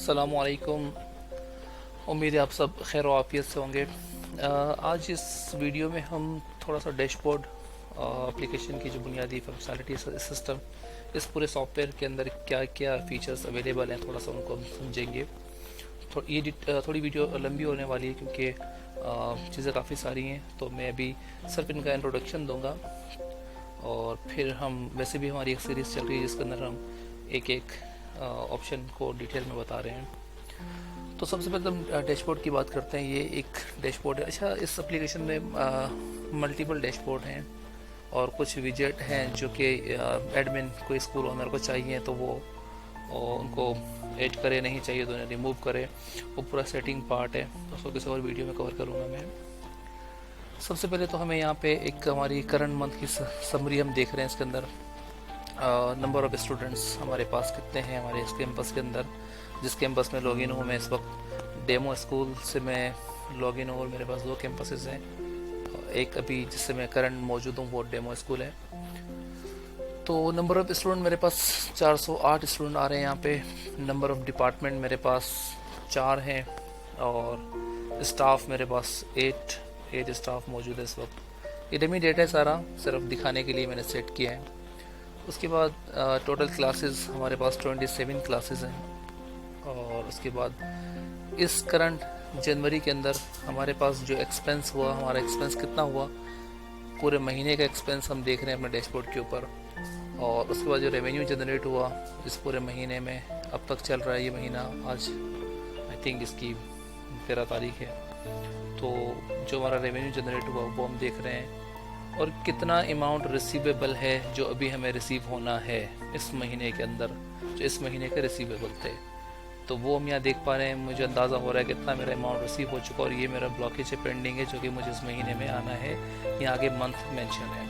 अस्सलामुअलैकुम। उम्मीद है आप सब खैर आफियत से होंगे। आज इस वीडियो में हम थोड़ा सा डैशबोर्ड एप्लीकेशन की जो बुनियादी फंक्शनलिटी सिस्टम, इस पूरे सॉफ्टवेयर के अंदर क्या क्या फ़ीचर्स अवेलेबल हैं, थोड़ा सा उनको हम समझेंगे। थोड़ी वीडियो लंबी होने वाली है क्योंकि चीज़ें काफ़ी सारी हैं, तो मैं अभी सिर्फ इनका इंट्रोडक्शन दूंगा और फिर हम वैसे भी हमारी एक सीरीज़ चल रही है जिसके अंदर हम एक एक ऑप्शन को डिटेल में बता रहे हैं। तो सबसे पहले हम डैशबोर्ड की बात करते हैं। ये एक डैशबोर्ड है। अच्छा, इस एप्लीकेशन में मल्टीपल डैशबोर्ड हैं और कुछ विजेट हैं जो कि एडमिन कोई स्कूल ओनर को चाहिए तो वो उनको ऐड करे, नहीं चाहिए तो उन्हें रिमूव करे। वो पूरा सेटिंग पार्ट है, तो उसको किसी और वीडियो में कवर करूँगा मैं। सबसे पहले तो हमें यहाँ पे एक हमारी करंट मंथ की समरी हम देख रहे हैं। इसके अंदर नंबर ऑफ़ स्टूडेंट्स हमारे पास कितने हैं हमारे इस कैंपस के अंदर। जिस कैंपस में लॉगिन हूँ मैं इस वक्त, डेमो स्कूल से मैं लॉगिन हूँ और मेरे पास 2 कैंपसेस हैं। एक अभी जिससे मैं करंट मौजूद हूँ वो डेमो स्कूल है। तो नंबर ऑफ़ स्टूडेंट मेरे पास 408 स्टूडेंट आ रहे हैं यहाँ पे। नंबर ऑफ़ डिपार्टमेंट मेरे पास 4 हैं और स्टाफ मेरे पास 8 स्टाफ मौजूद है इस वक्त। ये डमी डेटा है सारा, सिर्फ दिखाने के लिए मैंने सेट किया है। उसके बाद टोटल क्लासेस हमारे पास 27 क्लासेस हैं। और उसके बाद इस करंट जनवरी के अंदर हमारे पास जो एक्सपेंस हुआ, हमारा एक्सपेंस कितना हुआ, पूरे महीने का एक्सपेंस हम देख रहे हैं अपने डैशबोर्ड के ऊपर। और उसके बाद जो रेवेन्यू जनरेट हुआ इस पूरे महीने में, अब तक चल रहा है ये महीना, आज आई थिंक इसकी 13 तारीख है। तो जो हमारा रेवेन्यू जनरेट हुआ वो हम देख रहे हैं। और कितना अमाउंट रिसीवेबल है जो अभी हमें रिसीव होना है इस महीने के अंदर, जो इस महीने के रिसीवेबल थे, तो वो हम यहाँ देख पा रहे हैं। मुझे अंदाज़ा हो रहा है कितना मेरा अमाउंट रिसीव हो चुका और ये मेरा ब्लॉकेज है, पेंडिंग है, जो कि मुझे इस महीने में आना है। यहाँ आगे मंथ मेंशन है।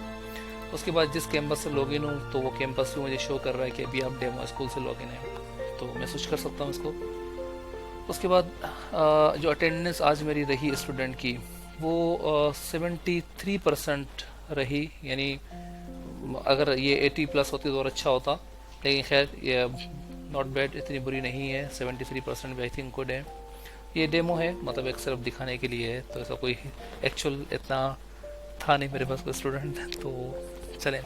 उसके बाद जिस कैंपस से लॉगिन हूँ तो वो कैंपस भी मुझे शो कर रहा है कि अभी आप डेमो स्कूल से लॉगिन है, तो मैं स्विच कर सकता हूँ इसको। उसके बाद जो अटेंडेंस आज मेरी रही स्टूडेंट की वो 73% रही। यानी अगर ये 80 प्लस होती तो और अच्छा होता, लेकिन खैर ये नॉट बैड, इतनी बुरी नहीं है। 73% भी आई थिंक गुड है। ये डेमो है, मतलब एक सिर्फ दिखाने के लिए है, तो ऐसा कोई एक्चुअल इतना था नहीं मेरे पास कोई स्टूडेंट। तो चलें,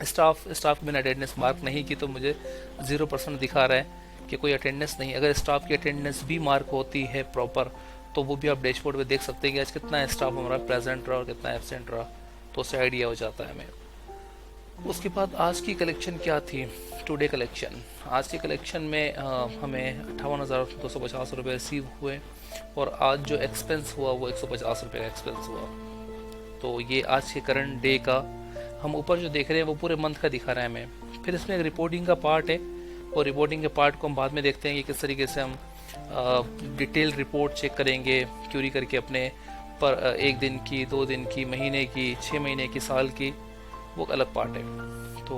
स्टाफ मैंने अटेंडेंस मार्क नहीं की तो मुझे 0% दिखा रहा है कि कोई अटेंडेंस नहीं। अगर स्टाफ की अटेंडेंस भी मार्क होती है प्रॉपर तो वो भी आप डैशबोर्ड पे देख सकते हैं कि आज कितना स्टाफ हमारा प्रेजेंट रहा और कितना एब्सेंट रहा, तो उससे आइडिया हो जाता है हमें। उसके बाद आज की कलेक्शन क्या थी, टुडे कलेक्शन। आज की कलेक्शन में हमें 58,250 रुपये रिसीव हुए और आज जो एक्सपेंस हुआ वो 150 रुपये का एक्सपेंस हुआ। तो ये आज के करंट डे का हम ऊपर जो देख रहे हैं वो पूरे मंथ का दिखा रहा है हमें। फिर इसमें एक रिपोर्टिंग का पार्ट है और रिपोर्टिंग के पार्ट को हम बाद में देखते हैं कि किस तरीके से हम डिटेल रिपोर्ट चेक करेंगे, क्यूरी करके अपने पर 1 दिन की, 2 दिन की, महीने की, 6 महीने की, साल की, वो अलग पार्ट है। तो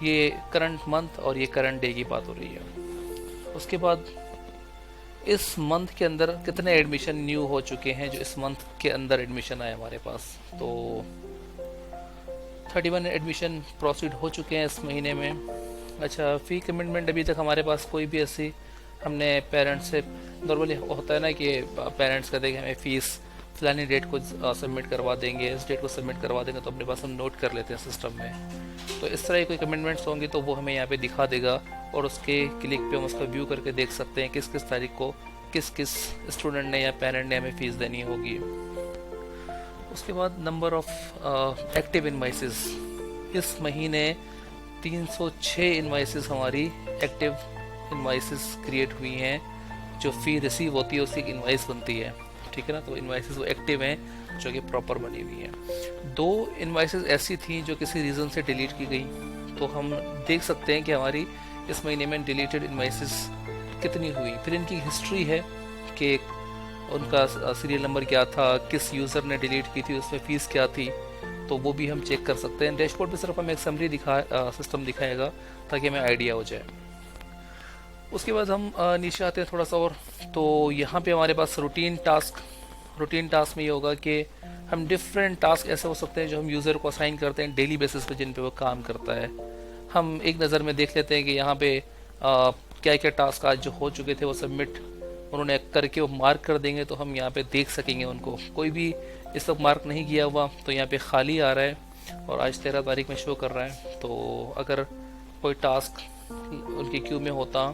ये करंट मंथ और ये करंट डे की बात हो रही है। उसके बाद इस मंथ के अंदर कितने एडमिशन न्यू हो चुके हैं, जो इस मंथ के अंदर एडमिशन आए हमारे पास, तो 31 एडमिशन प्रोसीड हो चुके हैं इस महीने में। अच्छा, फ़ी कमिटमेंट अभी तक हमारे पास कोई भी ऐसी, हमने पेरेंट्स से, नॉर्मली होता है ना कि पेरेंट्स कहते हैं कि हमें फ़ीस फलानी डेट को सबमिट करवा देंगे, इस डेट को सबमिट करवा देंगे, तो अपने पास हम नोट कर लेते हैं सिस्टम में। तो इस तरह की कोई कमिटमेंट्स होंगी तो वो हमें यहाँ पे दिखा देगा और उसके क्लिक पे हम उसका व्यू करके देख सकते हैं किस किस तारीख को किस किस स्टूडेंट ने या पेरेंट ने हमें फ़ीस देनी होगी। उसके बाद नंबर ऑफ़ एक्टिव इनवाइसेस, इस महीने 306 इनवाइसेस हमारी एक्टिव इनवाइसेस क्रिएट हुई हैं। जो फ़ी रिसीव होती है उसकी इनवाइस बनती है, ठीक है ना। तो इनवाइसेस वो एक्टिव हैं जो कि प्रॉपर बनी हुई हैं। 2 इनवाइसेस ऐसी थी जो किसी रीज़न से डिलीट की गई, तो हम देख सकते हैं कि हमारी इस महीने में डिलीटेड इनवाइसेस कितनी हुई। फिर इनकी हिस्ट्री है कि उनका सीरियल नंबर क्या था, किस यूज़र ने डिलीट की थी, उसमें फ़ीस क्या थी, तो वो भी हम चेक कर सकते हैं। डैशबोर्ड पे सिर्फ हमें एक समरी सिस्टम दिखाएगा ताकि हमें आइडिया हो जाए। उसके बाद हम नीचे आते हैं थोड़ा सा और, तो यहाँ पे हमारे पास रूटीन टास्क में ये होगा कि हम डिफरेंट टास्क ऐसे हो सकते हैं जो हम यूज़र को असाइन करते हैं डेली बेसिस पे, जिन पे वो काम करता है। हम एक नज़र में देख लेते हैं कि यहाँ पे क्या क्या टास्क आज जो हो चुके थे वो सबमिट उन्होंने करके वो मार्क कर देंगे, तो हम यहाँ पे देख सकेंगे उनको। कोई भी इस वक्त मार्क नहीं किया हुआ तो यहाँ पे खाली आ रहा है और आज 13 तारीख में शो कर रहा है। तो अगर कोई टास्क उनकी क्यू में होता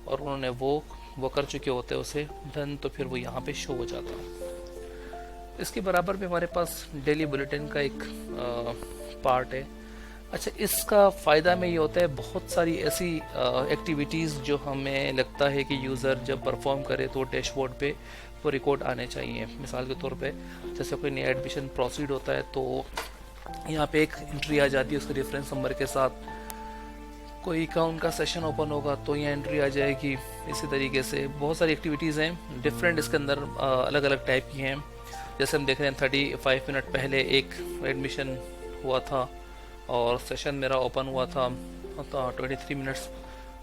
और उन्होंने वो कर चुके होते उसे डन, तो फिर वो यहाँ पे शो हो जाता। इसके बराबर में हमारे पास डेली बुलेटिन का एक पार्ट है। अच्छा, इसका फ़ायदा में ये होता है बहुत सारी ऐसी एक्टिविटीज़ जो हमें लगता है कि यूज़र जब परफॉर्म करे तो डैशबोर्ड पे वो रिकॉर्ड आने चाहिए। मिसाल के तौर पे जैसे कोई नया एडमिशन प्रोसीड होता है तो यहाँ पे एक एंट्री आ जाती है उसके रेफरेंस नंबर के साथ। कोई अकाउंट का सेशन ओपन होगा तो यहाँ एंट्री आ जाएगी। इसी तरीके से बहुत सारी एक्टिविटीज़ हैं डिफरेंट, इसके अंदर अलग अलग टाइप की हैं। जैसे हम देख रहे हैं 35 मिनट पहले एक एडमिशन हुआ था और सेशन मेरा ओपन हुआ था 23 मिनट्स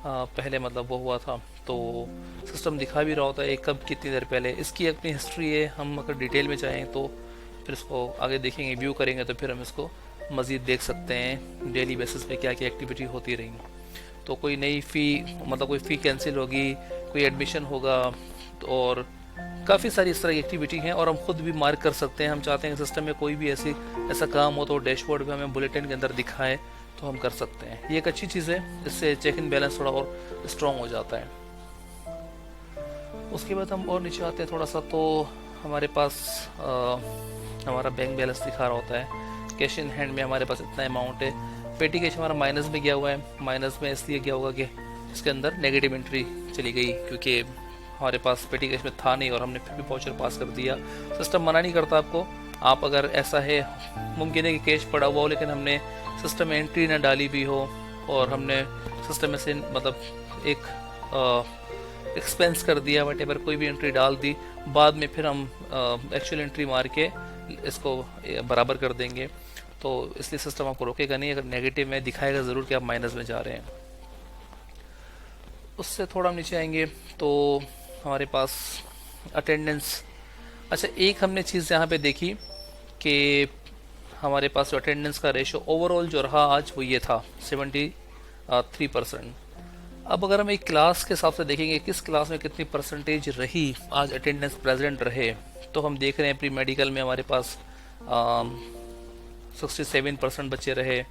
पहले, मतलब वो हुआ था। तो सिस्टम दिखा भी रहा होता है कब कितनी देर पहले। इसकी अपनी हिस्ट्री है, हम अगर डिटेल में चाहें तो फिर इसको आगे देखेंगे, व्यू करेंगे तो फिर हम इसको मज़ीद देख सकते हैं डेली बेसिस पे क्या क्या एक्टिविटी होती रही। तो कोई नई फ़ी, मतलब कोई फ़ी कैंसिल होगी, कोई एडमिशन होगा, तो और काफ़ी सारी इस तरह की एक्टिविटी हैं और हम खुद भी मार्क कर सकते हैं। हम चाहते हैं कि सिस्टम में कोई भी ऐसा काम हो तो डैशबोर्ड पे हमें बुलेटिन के अंदर दिखाए तो हम कर सकते हैं। ये एक अच्छी चीज़ है, इससे चेक इन बैलेंस थोड़ा और स्ट्रॉन्ग हो जाता है। उसके बाद हम और नीचे आते हैं थोड़ा सा, तो हमारे पास हमारा बैंक बैलेंस दिखा रहा होता है। कैश इन हैंड में हमारे पास इतना अमाउंट है। पेटी कैश हमारा माइनस में गया हुआ है। माइनस में इसलिए गया होगा कि इसके अंदर नेगेटिव एंट्री चली गई, क्योंकि हमारे पास पेटी कैश में था नहीं और हमने फिर भी वाउचर पास कर दिया। सिस्टम मना नहीं करता आपको, आप अगर ऐसा है, मुमकिन है कि कैश पड़ा हुआ हो लेकिन हमने सिस्टम में एंट्री ना डाली भी हो और हमने सिस्टम में से मतलब एक एक्सपेंस कर दिया, वट एवर कोई भी एंट्री डाल दी, बाद में फिर हम एक्चुअल एंट्री मार के इसको बराबर कर देंगे। तो इसलिए सिस्टम आपको रोकेगा नहीं, अगर नेगेटिव में दिखाएगा ज़रूर कि आप माइनस में जा रहे हैं। उससे थोड़ा नीचे आएंगे तो हमारे पास अटेंडेंस। अच्छा, एक हमने चीज़ यहाँ पे देखी कि हमारे पास जो अटेंडेंस का रेशो ओवरऑल जो रहा आज वो ये था 73%। अब अगर हम एक क्लास के हिसाब से देखेंगे किस क्लास में कितनी परसेंटेज रही आज अटेंडेंस प्रेजेंट रहे, तो हम देख रहे हैं प्री मेडिकल में हमारे पास 67% बच्चे रहे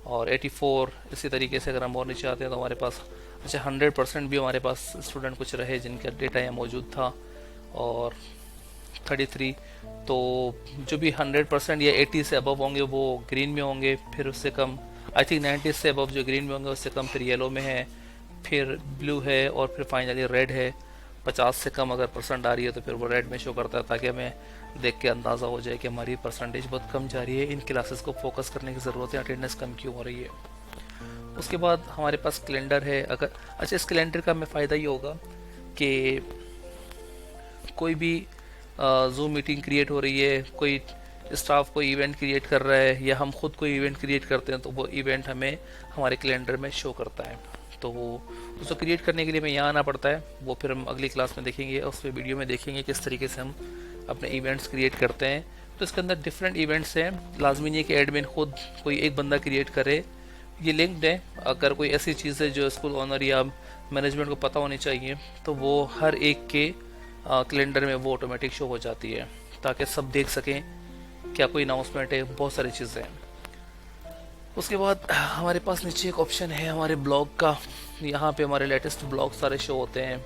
और 84। इसी तरीके से अगर हम और नीचे आते हैं तो हमारे पास 100% भी हमारे पास स्टूडेंट कुछ रहे जिनका डेटा यहाँ मौजूद था और 33। तो जो भी 100% या 80 से अबव होंगे वो ग्रीन में होंगे, फिर उससे कम आई थिंक 90 से अबव जो ग्रीन में होंगे, उससे कम फिर येलो में है, फिर ब्लू है और फिर फाइनली रेड है। 50 से कम अगर परसेंट आ रही है तो फिर वो रेड में शो करता है, ताकि हमें देख के अंदाज़ा हो जाए कि हमारी परसेंटेज बहुत कम जा रही है, इन क्लासेस को फोकस करने की ज़रूरत है, अटेंडेंस कम क्यों हो रही है। उसके बाद हमारे पास कैलेंडर है। अगर अच्छा, इस कैलेंडर का हमें फ़ायदा ये होगा कि कोई भी जूम मीटिंग क्रिएट हो रही है, कोई स्टाफ कोई इवेंट क्रिएट कर रहा है या हम खुद कोई इवेंट क्रिएट करते हैं तो वो इवेंट हमें हमारे कैलेंडर में शो करता है। तो उसको क्रिएट करने के लिए हमें यहाँ आना पड़ता है, वो फिर हम अगली क्लास में देखेंगे, उस वीडियो में देखेंगे किस तरीके से हम अपने इवेंट्स क्रिएट करते हैं। तो इसके अंदर डिफरेंट इवेंट्स हैं, लाजमी नहीं है कि एडमिन खुद कोई एक बंदा क्रिएट करे, ये लिंक्ड है। अगर कोई ऐसी चीज़ है जो स्कूल ओनर या मैनेजमेंट को पता होनी चाहिए तो वो हर एक के कैलेंडर में वो ऑटोमेटिक शो हो जाती है, ताकि सब देख सकें क्या कोई अनाउंसमेंट है, बहुत सारी चीज़ें हैं। उसके बाद हमारे पास नीचे एक ऑप्शन है हमारे ब्लॉग का, यहाँ पे हमारे लेटेस्ट ब्लॉग सारे शो होते हैं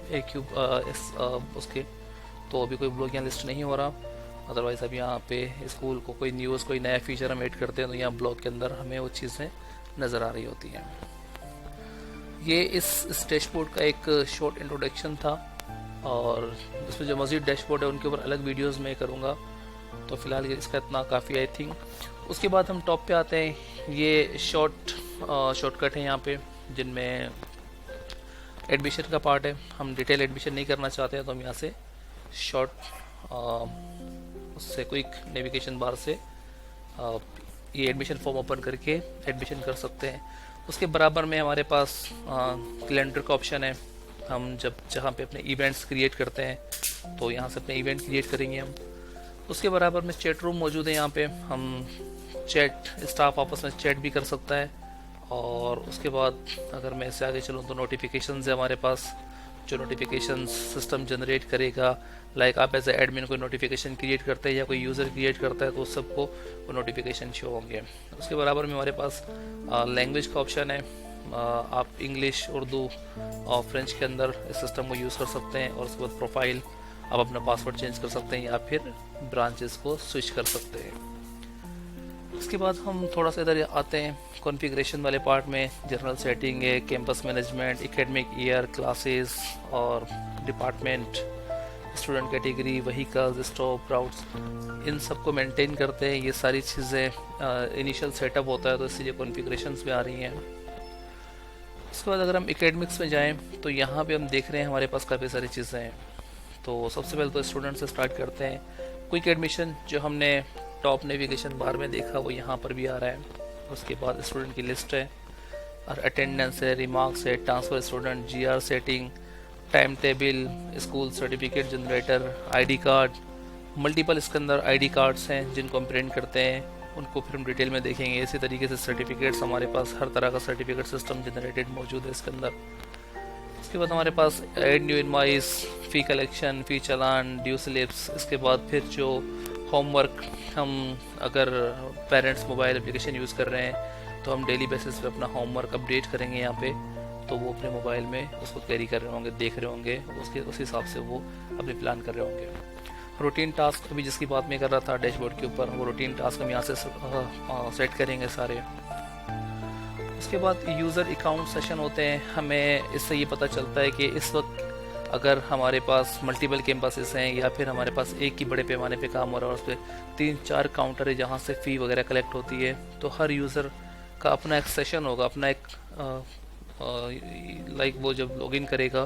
उसके। तो अभी कोई ब्लॉग यहाँ लिस्ट नहीं हो रहा, अदरवाइज़ अब यहाँ पे स्कूल को कोई न्यूज़ कोई नया फीचर हम ऐड करते हैं तो यहाँ ब्लॉग के अंदर हमें वो चीज़ें नज़र आ रही होती हैं। ये इस डैशबोर्ड का एक शॉर्ट इंट्रोडक्शन था और इसमें जो मज़ीद डैशबोर्ड है उनके ऊपर अलग वीडियोस में करूँगा, तो फ़िलहाल इसका इतना काफ़ी आई थिंक। उसके बाद हम टॉप पे आते हैं, ये शॉर्टकट है यहाँ पे जिनमें एडमिशन का पार्ट है। हम डिटेल एडमिशन नहीं करना चाहते हैं तो हम यहाँ से शॉर्ट उससे क्विक नेविगेशन बार से ये एडमिशन फॉर्म ओपन करके एडमिशन कर सकते हैं। उसके बराबर में हमारे पास कैलेंडर का ऑप्शन है। हम जहाँ पे अपने इवेंट्स क्रिएट करते हैं तो यहाँ से अपने इवेंट क्रिएट करेंगे हम। उसके बराबर में चैट रूम मौजूद है, यहाँ पे हम चैट स्टाफ आपस में चैट भी कर सकता है और उसके बाद अगर मैं इससे आगे चलूँ तो नोटिफिकेशन है हमारे पास, जो नोटिफिकेशन सिस्टम जनरेट करेगा। लाइक आप एज ए एडमिन कोई नोटिफिकेशन क्रिएट करते हैं या कोई यूज़र क्रिएट करता है तो उस सबको वो नोटिफिकेशन शो होंगे। उसके बराबर में हमारे पास लैंग्वेज का ऑप्शन है। आप इंग्लिश, उर्दू और फ्रेंच के अंदर इस सिस्टम को यूज़ कर सकते हैं। और उसके बाद प्रोफाइल, आप अपना पासवर्ड चेंज कर सकते हैं या फिर ब्रांचेस को स्विच कर सकते हैं। उसके बाद हम थोड़ा सा इधर आते हैं कॉन्फ़िगरेशन वाले पार्ट में। जनरल सेटिंग है, campus management, academic year, classes और department, student category, vehicles, stop routes, इन सबको मेंटेन करते हैं। ये सारी चीज़ें इनिशियल सेटअप होता है तो इसलिए कॉन्फ़िगरेशंस में आ रही हैं। उसके बाद अगर हम एकेडमिक्स में जाएं तो यहाँ पे हम देख रहे हैं हमारे पास काफ़ी सारी चीज़ें हैं। तो सबसे पहले तो स्टूडेंट से स्टार्ट करते हैं। क्विक एडमिशन जो हमने टॉप नेविगेशन बार में देखा वो यहाँ पर भी आ रहा है। उसके बाद स्टूडेंट की लिस्ट है और अटेंडेंस है, रिमार्क्स है, transfer student, GR setting, time table, school certificate generator, ID card, multiple इसके अंदर आईडी कार्ड्स हैं जिनको हम प्रिंट करते हैं, उनको फिर हम डिटेल में देखेंगे। इसी तरीके से सर्टिफिकेट्स, हमारे पास हर तरह का सर्टिफिकेट सिस्टम जनरेटेड मौजूद है इसके अंदर। इसके बाद हमारे पास एड न्यू इनवॉइस, फ़ी कलेक्शन, फ़ी चालान, ड्यू स्लिप्स। इसके बाद फिर जो होमवर्क, हम अगर पेरेंट्स मोबाइल एप्लीकेशन यूज़ कर रहे हैं तो हम डेली बेसिस पे अपना होमवर्क अपडेट करेंगे यहाँ पे, तो वो अपने मोबाइल में उसको कैरी कर रहे होंगे, देख रहे होंगे, उसके उस हिसाब से वो अपने प्लान कर रहे होंगे। रूटीन टास्क अभी जिसकी बात मैं कर रहा था डैशबोर्ड के ऊपर, वो रूटीन टास्क हम यहाँ से सेट करेंगे सारे। उसके बाद यूज़र अकाउंट सेशन होते हैं। हमें इससे ये पता चलता है कि इस वक्त अगर हमारे पास मल्टीपल कैंपसेस हैं या फिर हमारे पास एक ही बड़े पैमाने पे काम हो रहा है और उस पर 3-4 काउंटर है जहाँ से फ़ी वगैरह कलेक्ट होती है, तो हर यूज़र का अपना एक सेशन होगा, अपना एक लाइक वो जब लॉगिन करेगा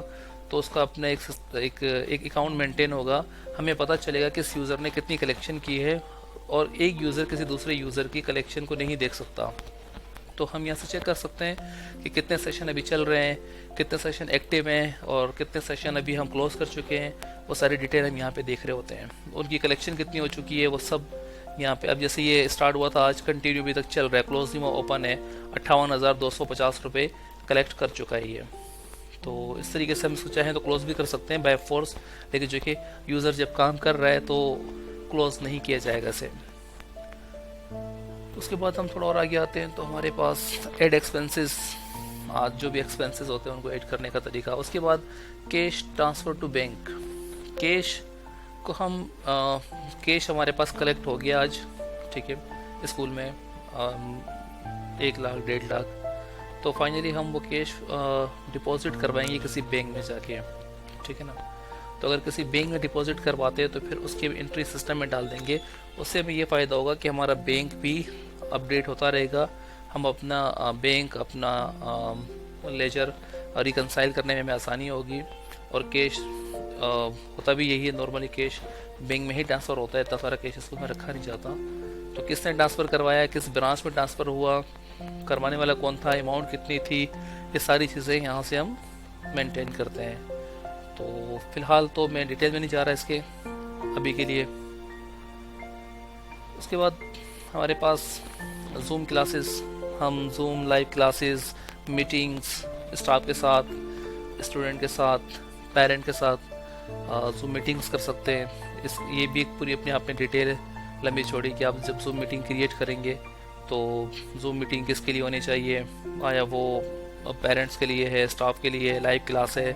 तो उसका अपना एक अकाउंट मेंटेन होगा। हमें पता चलेगा किस यूज़र ने कितनी कलेक्शन की है और एक यूज़र किसी दूसरे यूज़र की कलेक्शन को नहीं देख सकता। तो हम यहाँ से चेक कर सकते हैं कि कितने सेशन अभी चल रहे हैं, कितने सेशन एक्टिव हैं और कितने सेशन अभी हम क्लोज कर चुके हैं। वो सारी डिटेल हम यहाँ पे देख रहे होते हैं। उनकी कलेक्शन कितनी हो चुकी है वो सब यहाँ पे। अब जैसे ये स्टार्ट हुआ था आज, कंटिन्यू अभी तक चल रहा है, क्लोज नहीं हुआ, ओपन है, 58,250 रुपये कलेक्ट कर चुका है ये। तो इस तरीके से हम इसको चाहें तो क्लोज भी कर सकते हैं बाय फोर्स, लेकिन जो कि यूज़र जब काम कर रहा है तो क्लोज नहीं किया जाएगा इसे। उसके बाद हम थोड़ा और आगे आते हैं तो हमारे पास ऐड एक्सपेंसेस, आज जो भी एक्सपेंसेस होते हैं उनको ऐड करने का तरीका। उसके बाद cash transfer to bank, cash को हम कैश हमारे पास कलेक्ट हो गया आज, ठीक है, स्कूल में 1 लाख 1.5 लाख, तो फाइनली हम वो कैश डिपॉजिट करवाएंगे किसी बैंक में जाके, ठीक है ना। तो अगर किसी बैंक में डिपॉजिट करवाते हैं तो फिर उसके एंट्री सिस्टम में डाल देंगे। उससे हमें ये फ़ायदा होगा कि हमारा बैंक भी अपडेट होता रहेगा, हम अपना बैंक, अपना लेजर रिकनसाइल करने में हमें आसानी होगी। और कैश होता भी यही है, नॉर्मली कैश बैंक में ही ट्रांसफ़र होता है, इतना सारा कैश इसको में रखा नहीं जाता। तो किसने ट्रांसफ़र करवाया, किस ब्रांच में ट्रांसफ़र हुआ, करवाने वाला कौन था, अमाउंट कितनी थी, ये सारी चीज़ें यहाँ से हम मेंटेन करते हैं। तो फ़िलहाल तो मैं डिटेल में नहीं जा रहा इसके अभी के लिए। उसके बाद हमारे पास जूम क्लासेस, हम zoom live classes, meetings staff के साथ, स्टूडेंट के साथ, पेरेंट के साथ जूम मीटिंग्स कर सकते हैं। ये भी एक पूरी अपने आप में डिटेल है लंबी चौड़ी कि आप जब जूम मीटिंग क्रिएट करेंगे तो जूम मीटिंग किसके लिए होनी चाहिए, आया वो पेरेंट्स के लिए है, स्टाफ के लिए, लाइव क्लास है,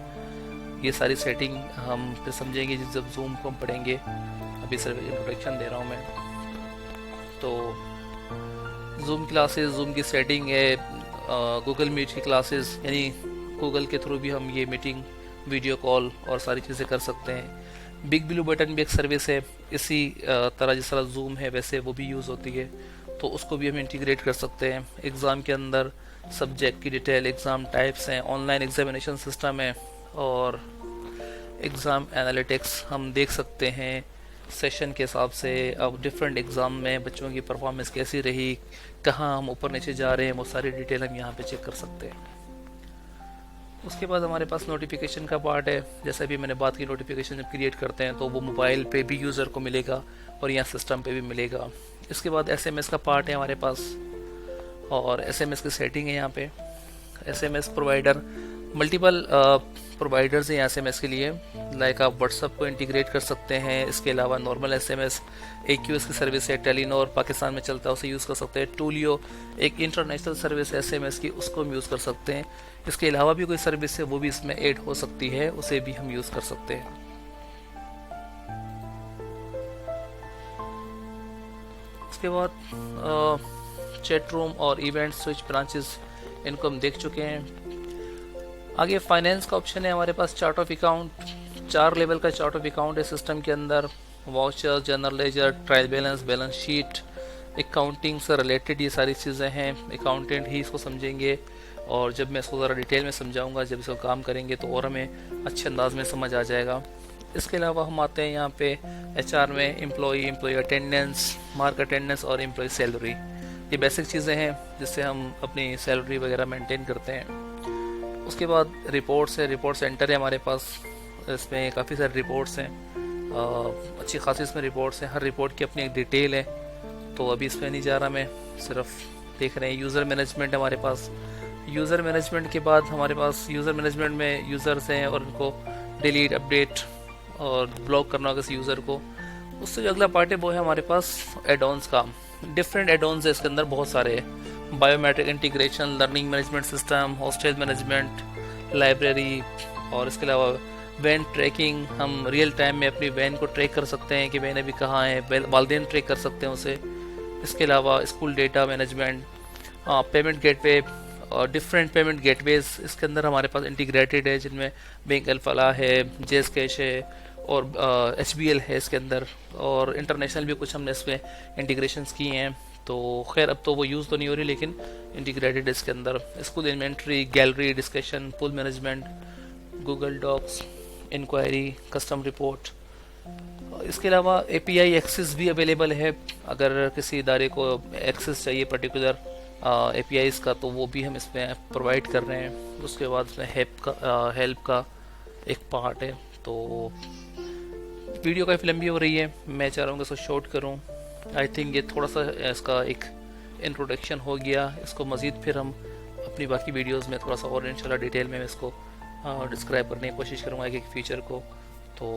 ये सारी सेटिंग हम फिर समझेंगे जब जूम को हम पढ़ेंगे। अभी सिर्फ इंट्रोडक्शन दे रहा हूँ मैं। तो जूम क्लासेस, जूम की सेटिंग है, गूगल मीट की क्लासेस, यानी गूगल के थ्रू भी हम ये मीटिंग, वीडियो कॉल और सारी चीज़ें कर सकते हैं। बिग ब्लू बटन भी एक सर्विस है, इसी तरह जिस तरह जूम है वैसे वो भी यूज़ होती है, तो उसको भी हम इंटीग्रेट कर सकते हैं। एग्ज़ाम के अंदर सब्जेक्ट की डिटेल, एग्ज़ाम टाइप्स हैं, ऑनलाइन एग्जामिनेशन सिस्टम है और एग्ज़ाम एनालिटिक्स हम देख सकते हैं सेशन के हिसाब से। अब डिफरेंट एग्ज़ाम में बच्चों की परफॉर्मेंस कैसी रही, कहाँ हम ऊपर नीचे जा रहे हैं, वो सारी डिटेल हम यहाँ पे चेक कर सकते हैं। उसके बाद हमारे पास नोटिफिकेशन का पार्ट है। जैसे अभी मैंने बात की, नोटिफिकेशन जब क्रिएट करते हैं तो वो मोबाइल पे भी यूज़र को मिलेगा और यहाँ सिस्टम पे भी मिलेगा। इसके बाद एसएमएस का पार्ट है हमारे पास। और एसएमएस की सेटिंग है यहाँ पे। एसएमएस प्रोवाइडर मल्टीपल प्रोवाइडर्स हैं एसएमएस के लिए, लाइक आप व्हाट्सएप को इंटीग्रेट कर सकते हैं। इसके अलावा नॉर्मल एसएमएस AQS की सर्विस है, टेलीनॉर पाकिस्तान में चलता है, उसे यूज़ कर सकते हैं। टूलियो एक इंटरनेशनल सर्विस है एसएमएस की, उसको हम यूज़ कर सकते हैं। इसके अलावा भी कोई सर्विस है वो भी इसमें ऐड हो सकती है, उसे भी हम यूज़ कर सकते हैं। इसके बाद चैट रूम और इवेंट स्विच ब्रांचेस, इनको हम देख चुके हैं। आगे फाइनेंस का ऑप्शन है हमारे पास। चार्ट ऑफ अकाउंट, 4 लेवल का चार्ट ऑफ अकाउंट है सिस्टम के अंदर। Voucher, general ledger, trial balance, balance sheet, accounting से रिलेटेड ये सारी चीज़ें हैं। अकाउंटेंट ही इसको समझेंगे, और जब मैं इसको ज़रा डिटेल में समझाऊंगा, जब इसको काम करेंगे तो और हमें अच्छे अंदाज में समझ आ जाएगा। इसके अलावा हम आते हैं यहाँ पे HR में, एम्प्लॉय अटेंडेंस, मार्क अटेंडेंस और एम्प्लॉय सैलरी। ये बेसिक चीज़ें हैं जिससे हम अपनी सैलरी वगैरह मेंटेन करते हैं। उसके बाद रिपोर्ट्स है, रिपोर्ट सेंटर है हमारे पास। इसमें काफ़ी सारे रिपोर्ट्स हैं, अच्छी खासी इसमें रिपोर्ट्स हैं। हर रिपोर्ट की अपनी एक डिटेल है, तो अभी इसमें नहीं जा रहा मैं, सिर्फ देख रहे हैं। यूज़र मैनेजमेंट है हमारे पास। यूज़र मैनेजमेंट के बाद हमारे पास यूज़र मैनेजमेंट में यूज़र्स हैं और उनको डिलीट, अपडेट और ब्लॉक करना होगा किसी यूज़र को। उससे जो अगला पार्ट है वो है हमारे पास एड-ऑन्स का। डिफरेंट एड-ऑन्स है इसके अंदर, बहुत सारे हैं। Biometric integration, learning management system, hostel management, library, और इसके अलावा वैन ट्रैकिंग। हम रियल टाइम में अपनी वैन को ट्रैक कर सकते हैं कि वैन अभी कहाँ है, वालदेन ट्रैक कर सकते हैं उसे। इसके अलावा school data management, payment gateway और डिफरेंट पेमेंट गेटवेज इसके अंदर हमारे पास इंटीग्रेटेड है, जिनमें बैंक अल-फलाह है, जेस कैश है और HBL है इसके अंदर, और इंटरनेशनल भी कुछ हमने इसमें इंटीग्रेशंस की हैं। तो खैर अब तो वो यूज़ तो नहीं हो रही, लेकिन इंटीग्रेटेड इसके अंदर। School inventory, gallery, discussion, pool management, Google Docs, enquiry, custom report. इसके अलावा API एक्सेस भी अवेलेबल है, अगर किसी इदारे को एक्सेस चाहिए पर्टिकुलर APIs का, तो वो भी हम इसमें प्रोवाइड कर रहे हैं। उसके बाद इसमें हेल्प का एक पार्ट है। तो वीडियो काफ़ी लंबी हो रही है, मैं चाह रहा हूँ कि इसको शॉर्ट करूँ। आई थिंक ये थोड़ा सा इसका एक इंट्रोडक्शन हो गया। इसको मज़ीद फिर हम अपनी बाकी वीडियोस में थोड़ा सा और इंशाल्लाह डिटेल में इसको डिस्क्राइब करने की कोशिश करूँगा एक एक फीचर को। तो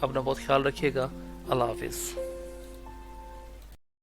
अपना बहुत ख्याल रखिएगा। अल्लाह हाफिज़।